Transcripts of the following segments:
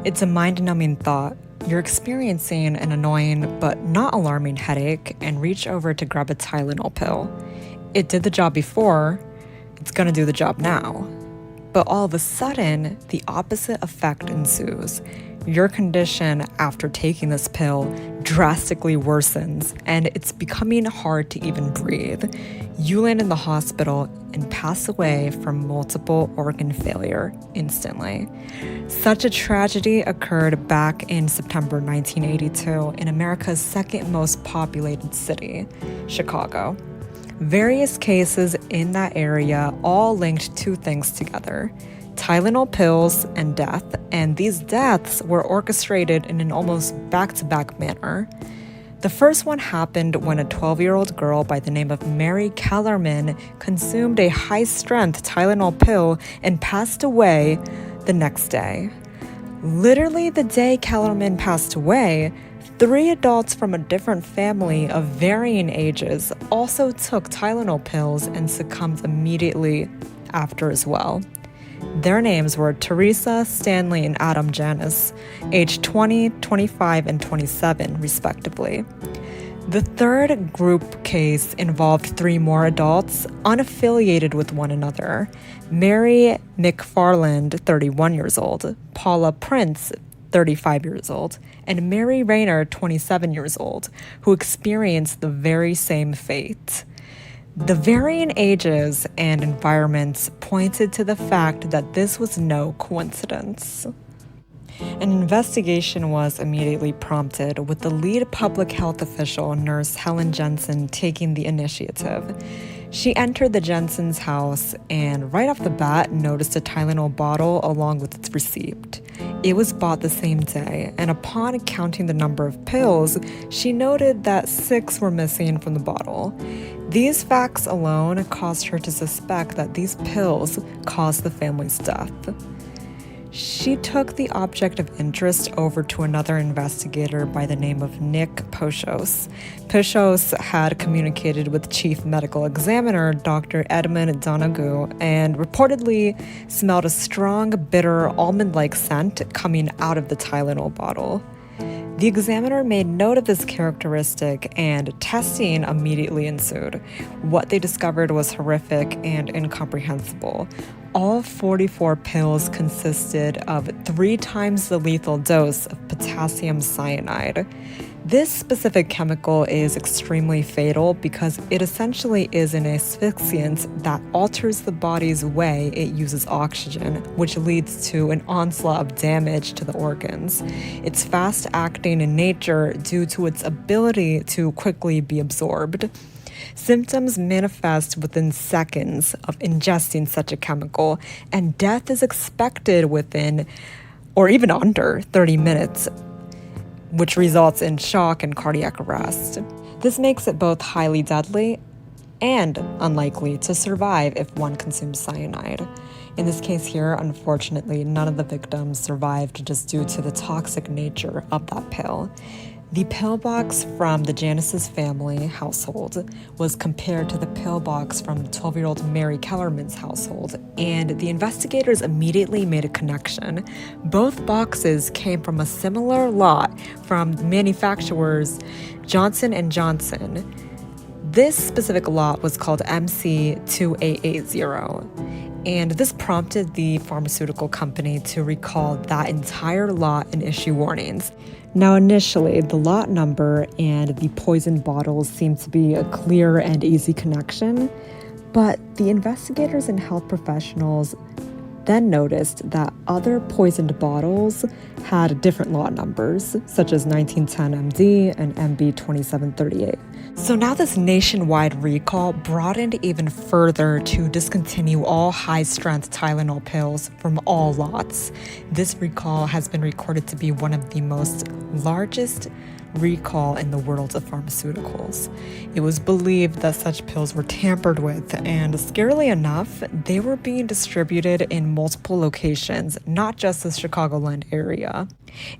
It's a mind-numbing thought. You're experiencing an annoying but not alarming headache and reach over to grab a Tylenol pill. It did the job before, it's gonna do the job now. But all of a sudden, the opposite effect ensues. Your condition after taking this pill drastically worsens, and it's becoming hard to even breathe. You land in the hospital and pass away from multiple organ failure instantly. Such a tragedy occurred back in September 1982 in America's second most populated city, Chicago. Various cases in that area all linked two things together: Tylenol pills and death, and these deaths were orchestrated in an almost back-to-back manner. The first one happened when a 12-year-old girl by the name of Mary Kellerman consumed a high-strength Tylenol pill and passed away the next day. Literally the day Kellerman passed away, 3 adults from a different family of varying ages also took Tylenol pills and succumbed immediately after as well. Their names were Teresa, Stanley, and Adam Janis, aged 20, 25, and 27, respectively. The third group case involved 3 more adults unaffiliated with one another: Mary McFarland, 31 years old, Paula Prince, 35 years old, and Mary Rayner, 27 years old, who experienced the very same fate. The varying ages and environments pointed to the fact that this was no coincidence. An investigation was immediately prompted, with the lead public health official, nurse Helen Jensen, taking the initiative. She entered the Jensen's house and right off the bat noticed a Tylenol bottle along with its receipt. It was bought the same day, and upon counting the number of pills, she noted that 6 were missing from the bottle. These facts alone caused her to suspect that these pills caused the family's death. She took the object of interest over to another investigator by the name of Nick Poshos. Poshos had communicated with Chief Medical Examiner Dr. Edmund Donoghue and reportedly smelled a strong, bitter, almond-like scent coming out of the Tylenol bottle. The examiner made note of this characteristic, and testing immediately ensued. What they discovered was horrific and incomprehensible. All 44 pills consisted of 3 times the lethal dose of potassium cyanide. This specific chemical is extremely fatal because it essentially is an asphyxiant that alters the body's way it uses oxygen, which leads to an onslaught of damage to the organs. It's fast-acting in nature due to its ability to quickly be absorbed. Symptoms manifest within seconds of ingesting such a chemical, and death is expected within or even under 30 minutes, which results in shock and cardiac arrest. This makes it both highly deadly and unlikely to survive if one consumes cyanide. In this case here, unfortunately, none of the victims survived just due to the toxic nature of that pill. The pillbox from the Janis's family household was compared to the pillbox from 12-year-old Mary Kellerman's household, and the investigators immediately made a connection. Both boxes came from a similar lot from manufacturers Johnson & Johnson. This specific lot was called MC2880. And this prompted the pharmaceutical company to recall that entire lot and issue warnings. Now, initially, the lot number and the poison bottles seemed to be a clear and easy connection, but the investigators and health professionals then noticed that other poisoned bottles had different lot numbers, such as 1910 MD and MB 2738. So now this nationwide recall broadened even further to discontinue all high-strength Tylenol pills from all lots. This recall has been recorded to be one of the most largest recall in the world of pharmaceuticals. It was believed that such pills were tampered with, and scarily enough, they were being distributed in multiple locations, not just the Chicagoland area.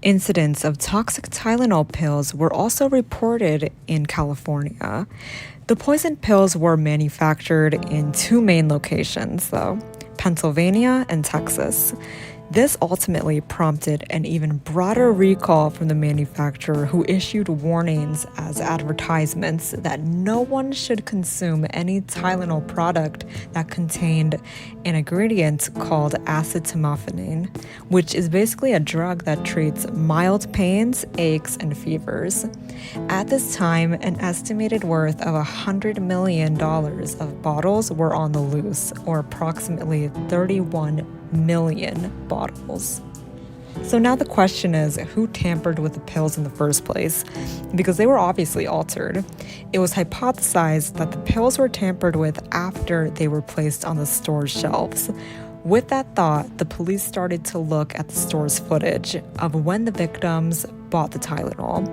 Incidents of toxic Tylenol pills were also reported in California. The poison pills were manufactured in 2 main locations, though: Pennsylvania and Texas. This ultimately prompted an even broader recall from the manufacturer, who issued warnings as advertisements that no one should consume any Tylenol product that contained an ingredient called acetaminophen, which is basically a drug that treats mild pains, aches, and fevers. At this time, an estimated worth of $100 million of bottles were on the loose, or approximately 31 million bottles. So now the question is, who tampered with the pills in the first place? Because they were obviously altered. It was hypothesized that the pills were tampered with after they were placed on the store's shelves. With that thought, the police started to look at the store's footage of when the victims bought the Tylenol.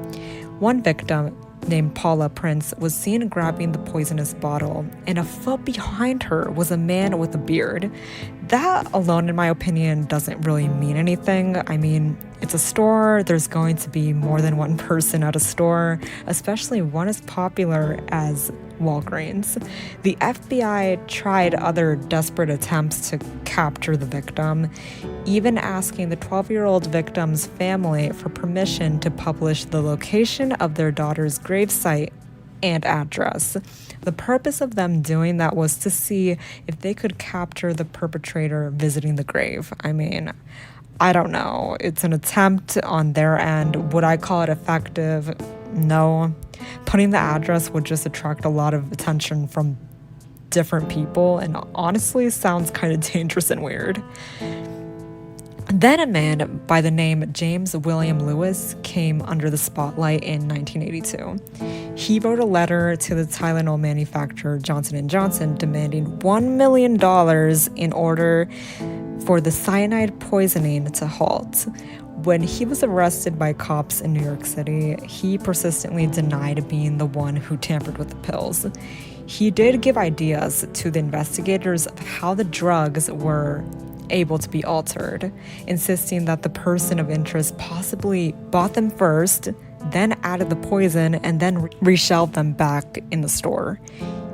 One victim, named Paula Prince, was seen grabbing the poisonous bottle, and a foot behind her was a man with a beard. That alone, in my opinion, doesn't really mean anything. I mean, it's a store, there's going to be more than one person at a store, especially one as popular as Walgreens. The FBI tried other desperate attempts to capture the victim, even asking the 12-year-old victim's family for permission to publish the location of their daughter's gravesite and address. The purpose of them doing that was to see if they could capture the perpetrator visiting the grave. I mean, I don't know. It's an attempt on their end. Would I call it effective? No. Putting the address would just attract a lot of attention from different people, and honestly sounds kind of dangerous and weird. Then a man by the name James William Lewis came under the spotlight in 1982. He wrote a letter to the Tylenol manufacturer Johnson & Johnson demanding $1 million in order for the cyanide poisoning to halt. When he was arrested by cops in New York City, he persistently denied being the one who tampered with the pills. He did give ideas to the investigators of how the drugs were able to be altered, insisting that the person of interest possibly bought them first, then added the poison, and then reshelved them back in the store.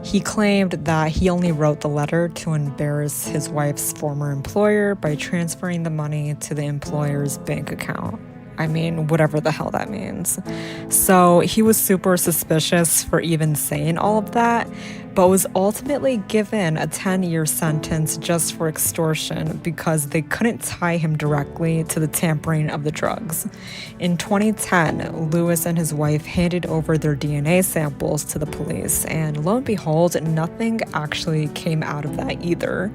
He claimed that he only wrote the letter to embarrass his wife's former employer by transferring the money to the employer's bank account. I mean, whatever the hell that means. So he was super suspicious for even saying all of that, but was ultimately given a 10-year sentence just for extortion because they couldn't tie him directly to the tampering of the drugs. In 2010, Lewis and his wife handed over their DNA samples to the police, and lo and behold, nothing actually came out of that either.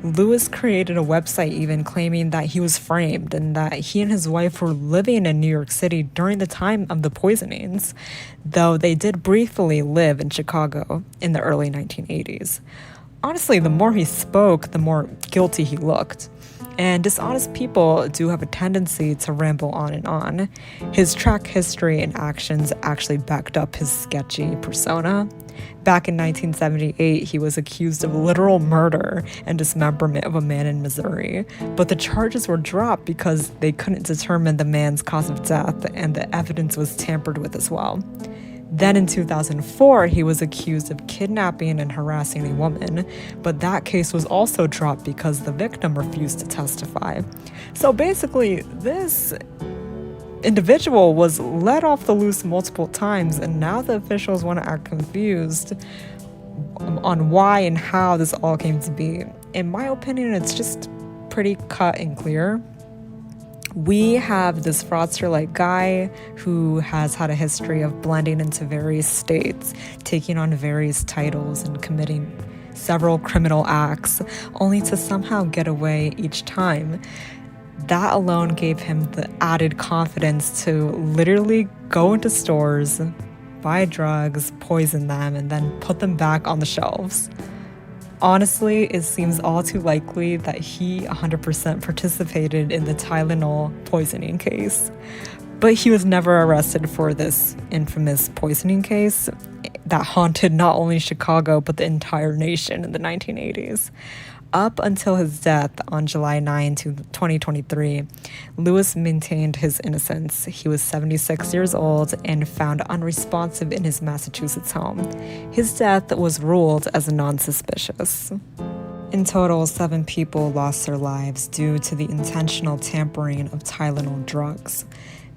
Lewis created a website even claiming that he was framed and that he and his wife were living in New York City during the time of the poisonings, though they did briefly live in Chicago in the early 1980s. Honestly, the more he spoke, the more guilty he looked. And dishonest people do have a tendency to ramble on and on. His track history and actions actually backed up his sketchy persona. Back in 1978, he was accused of literal murder and dismemberment of a man in Missouri, but the charges were dropped because they couldn't determine the man's cause of death, and the evidence was tampered with as well. Then in 2004, he was accused of kidnapping and harassing a woman, but that case was also dropped because the victim refused to testify. So basically, this individual was let off the loose multiple times, and now the officials want to act confused on why and how this all came to be. In my opinion, it's just pretty cut and clear. We have this fraudster-like guy who has had a history of blending into various states, taking on various titles, and committing several criminal acts, only to somehow get away each time. That alone gave him the added confidence to literally go into stores, buy drugs, poison them, and then put them back on the shelves. Honestly, it seems all too likely that he 100% participated in the Tylenol poisoning case. But he was never arrested for this infamous poisoning case that haunted not only Chicago, but the entire nation in the 1980s. Up until his death on July 9, 2023, Lewis maintained his innocence. He was 76 years old and found unresponsive in his Massachusetts home. His death was ruled as non-suspicious. In total, 7 people lost their lives due to the intentional tampering of Tylenol drugs.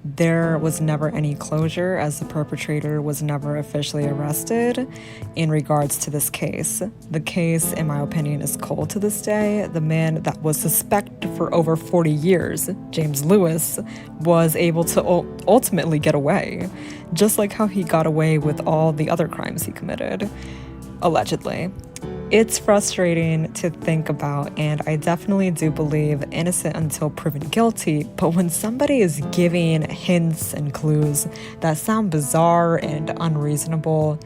There was never any closure, as the perpetrator was never officially arrested in regards to this case. The case, in my opinion, is cold to this day. The man that was suspected for over 40 years, James Lewis, was able to ultimately get away, just like how he got away with all the other crimes he committed, allegedly. It's frustrating to think about, and I definitely do believe innocent until proven guilty, but when somebody is giving hints and clues that sound bizarre and unreasonable,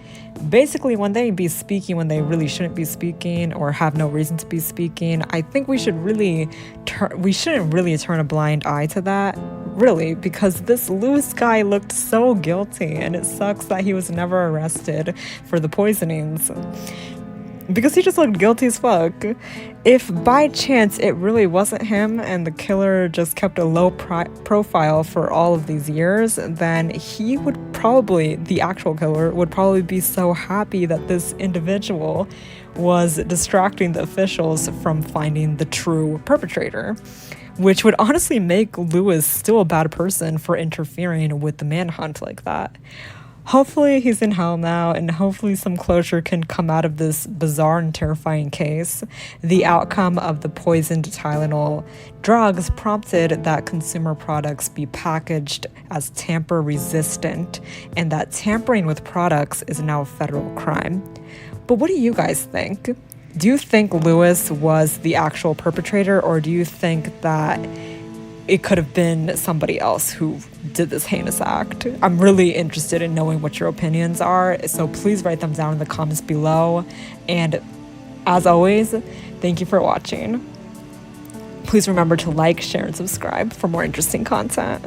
basically when they be speaking when they really shouldn't be speaking or have no reason to be speaking, I think we shouldn't really turn a blind eye to that, really, because this Lewis guy looked so guilty, and it sucks that he was never arrested for the poisonings, because he just looked guilty as fuck. If by chance it really wasn't him and the killer just kept a low profile for all of these years, then the actual killer would probably be so happy that this individual was distracting the officials from finding the true perpetrator, which would honestly make Lewis still a bad person for interfering with the manhunt like that. Hopefully he's in hell now, and hopefully some closure can come out of this bizarre and terrifying case. The outcome of the poisoned Tylenol drugs prompted that consumer products be packaged as tamper-resistant, and that tampering with products is now a federal crime. But what do you guys think? Do you think Lewis was the actual perpetrator, or do you think that it could have been somebody else who did this heinous act? I'm really interested in knowing what your opinions are, so please write them down in the comments below. And as always, thank you for watching. Please remember to like, share, and subscribe for more interesting content.